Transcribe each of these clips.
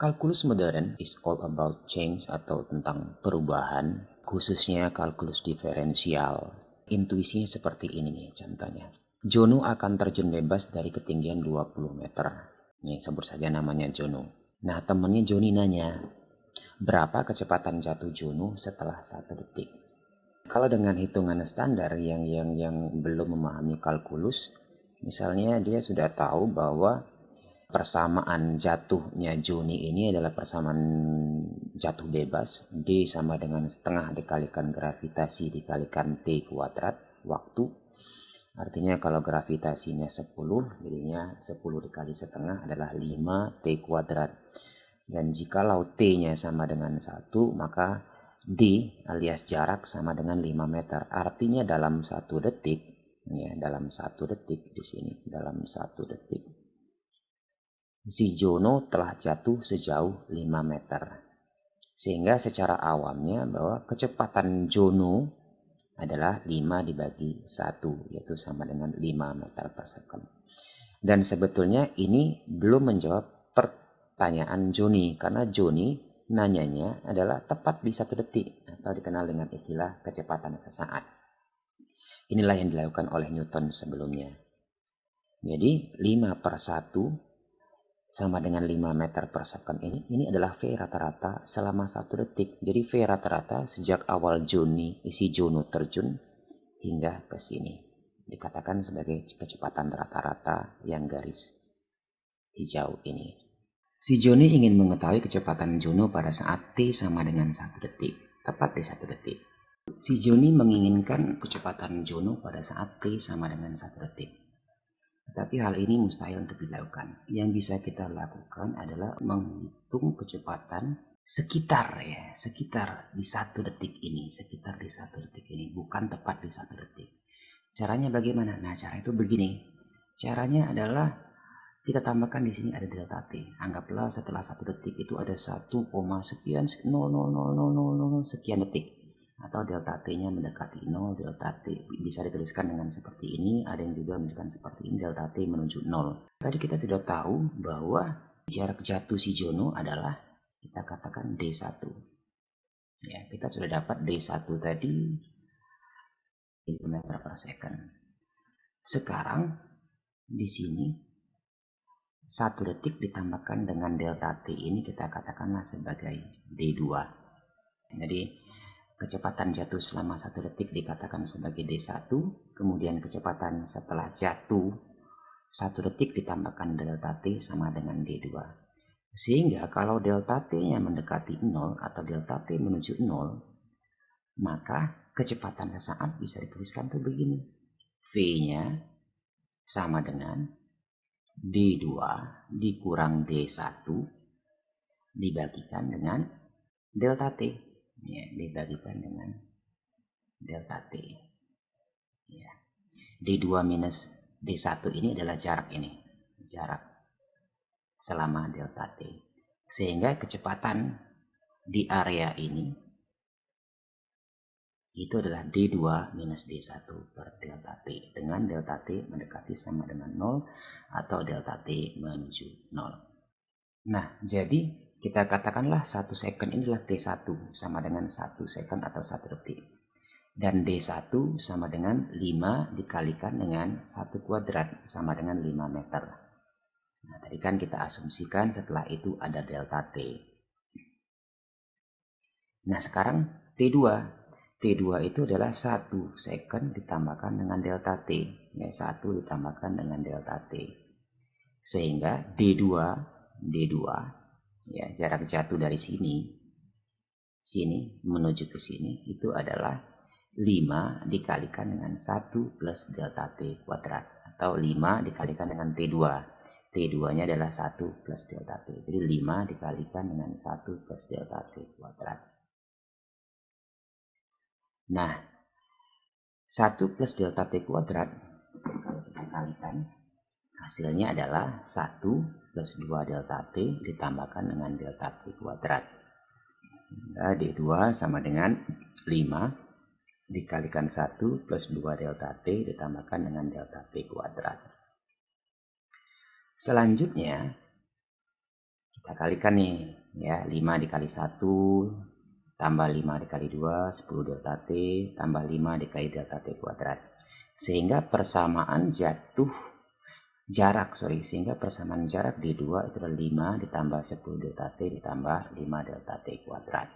Kalkulus modern is all about change atau tentang perubahan, khususnya kalkulus diferensial. Intuisinya seperti ini nih contohnya. Jono akan terjun bebas dari ketinggian 20 meter. Nih sebut saja namanya Jono. Nah temennya Joni nanya, berapa kecepatan jatuh Jono setelah 1 detik? Kalau dengan hitungan standar yang belum memahami kalkulus, misalnya dia sudah tahu bahwa persamaan jatuhnya Joni ini adalah persamaan jatuh bebas. D sama dengan setengah dikalikan gravitasi dikalikan T kuadrat waktu. Artinya kalau gravitasinya 10, jadinya 10 dikali setengah adalah 5 T kuadrat. Dan jikalau T-nya sama dengan 1, maka D alias jarak sama dengan 5 meter. Artinya dalam 1 detik, ya dalam 1 detik di sini, dalam 1 detik. Si Jono telah jatuh sejauh 5 meter. Sehingga secara awamnya bahwa kecepatan Jono adalah 5 dibagi 1, yaitu sama dengan 5 meter per second. Dan sebetulnya ini belum menjawab pertanyaan Joni, karena Joni nanyanya adalah tepat di 1 detik, atau dikenal dengan istilah kecepatan sesaat. Inilah yang dilakukan oleh Newton sebelumnya. Jadi 5 per 1 sama dengan 5 meter per second ini adalah V rata-rata selama 1 detik. Jadi V rata-rata sejak awal si Jono terjun hingga ke sini dikatakan sebagai kecepatan rata-rata yang garis hijau ini. Si Joni ingin mengetahui kecepatan Jono pada saat T sama dengan 1 detik, tepat di 1 detik. Si Joni menginginkan kecepatan Jono pada saat T sama dengan 1 detik. Tapi hal ini mustahil untuk dilakukan. Yang bisa kita lakukan adalah menghitung kecepatan sekitar di 1 detik ini, bukan tepat di 1 detik. Caranya bagaimana? Nah, cara itu begini. Caranya adalah kita tambahkan di sini ada delta T. Anggaplah setelah 1 detik itu ada 1, sekian 0,00000 sekian detik. Atau delta T-nya mendekati 0, delta T bisa dituliskan dengan seperti ini, ada yang juga menunjukkan seperti ini, delta T menuju 0. Tadi kita sudah tahu bahwa jarak jatuh si Jono adalah, kita katakan D1. Ya, kita sudah dapat D1 tadi, meter per second. Sekarang, di sini, 1 detik ditambahkan dengan delta T ini kita katakanlah sebagai D2. Jadi, kecepatan jatuh selama 1 detik dikatakan sebagai D1, kemudian kecepatan setelah jatuh 1 detik ditambahkan delta T sama dengan D2. Sehingga kalau delta T-nya mendekati 0 atau delta T menuju 0, maka kecepatan sesaat bisa dituliskan tuh begini. V-nya sama dengan D2 dikurang D1 dibagikan dengan delta T. Ya, dibagikan dengan delta T. Ya. D2 minus D1 ini adalah jarak ini. Jarak selama delta T. Sehingga kecepatan di area ini itu adalah D2 minus D1 per delta T. Dengan delta T mendekati sama dengan 0 atau delta T menuju 0. Nah, jadi kita katakanlah 1 second ini adalah T1 sama dengan 1 second atau 1 detik. Dan D1 sama dengan 5 dikalikan dengan 1 kuadrat sama dengan 5 meter. Nah, tadi kan kita asumsikan setelah itu ada delta T. Nah, sekarang T2. T2 itu adalah 1 second ditambahkan dengan delta T. Ya, 1 ditambahkan dengan delta T. Sehingga D2 ya, jarak jatuh dari sini menuju ke sini itu adalah 5 dikalikan dengan 1 plus delta T kuadrat, atau 5 dikalikan dengan T2. T2 nya adalah 1 plus delta T. Jadi 5 dikalikan dengan 1 plus delta T kuadrat. Nah, 1 plus delta T kuadrat kalau kita kalikan, hasilnya adalah 1 plus 2 delta T ditambahkan dengan delta T kuadrat. Sehingga D2 sama dengan 5 dikalikan 1 plus 2 delta T ditambahkan dengan delta T kuadrat. Selanjutnya, Kita kalikan nih, ya, 5 dikali 1, tambah 5 dikali 2, 10 delta T, tambah 5 dikali delta T kuadrat. Sehingga persamaan sehingga persamaan jarak D2 itu adalah 5 ditambah 10 delta T ditambah 5 delta T kuadrat.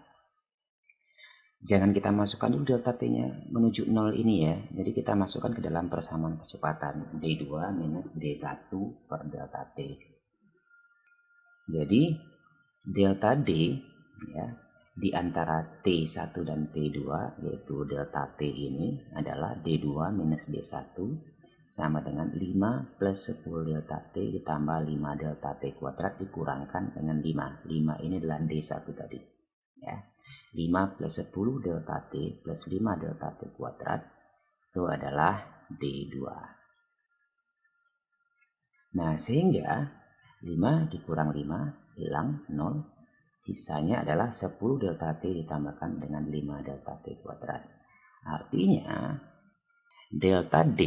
Jangan kita masukkan dulu delta T-nya menuju 0 ini ya. Jadi kita masukkan ke dalam persamaan kecepatan D2 minus D1 per delta T. Jadi delta D ya, di antara T1 dan T2 yaitu delta T ini adalah D2 minus D1 sama dengan 5 plus 10 delta T ditambah 5 delta T kuadrat dikurangkan dengan 5. 5 ini adalah D1 tadi. Ya. 5 plus 10 delta T plus 5 delta T kuadrat itu adalah D2. Nah, sehingga 5 dikurang 5 hilang 0. Sisanya adalah 10 delta T ditambahkan dengan 5 delta T kuadrat. Artinya delta D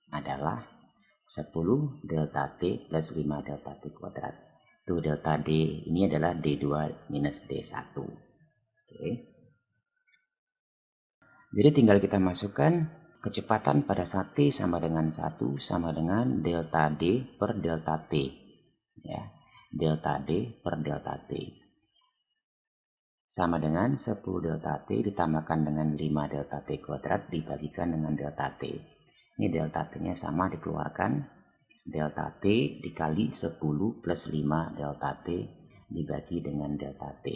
adalah 10 delta T plus 5 delta T kuadrat. Itu delta D ini adalah D2 minus D1. Oke. Jadi tinggal kita masukkan kecepatan pada saat T sama dengan 1 sama dengan delta D per delta T. Ya, delta D per delta T. Sama dengan 10 delta T ditambahkan dengan 5 delta T kuadrat dibagikan dengan delta T. Ini delta T-nya sama dikeluarkan. Delta T dikali 10 plus 5 delta T dibagi dengan delta T.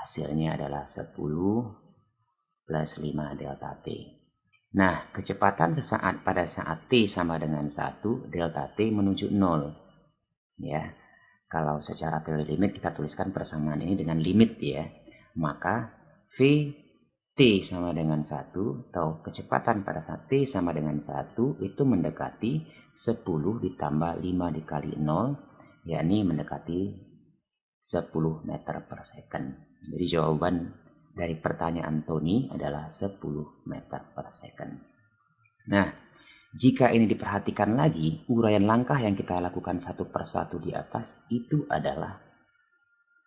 Hasilnya adalah 10 plus 5 delta T. Nah, kecepatan sesaat pada saat T sama dengan 1, delta T menuju 0. Ya, kalau secara teori limit kita tuliskan persamaan ini dengan limit ya. Maka V T sama dengan 1 atau kecepatan pada saat T sama dengan 1 itu mendekati 10 ditambah 5 dikali 0, yakni mendekati 10 meter per second. Jadi jawaban dari pertanyaan Tony adalah 10 meter per second. Nah, jika ini diperhatikan lagi, uraian langkah yang kita lakukan satu persatu di atas itu adalah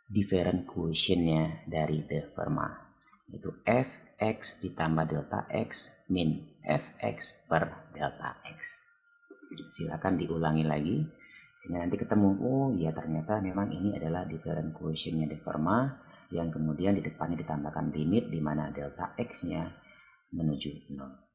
different quotient-nya dari de Fermat. Itu Fx ditambah delta X min Fx per delta X. Silakan diulangi lagi sehingga nanti ketemu, oh ya ternyata memang ini adalah different quotient-nya de Fermat yang kemudian di depannya ditambahkan limit di mana delta X-nya menuju 0.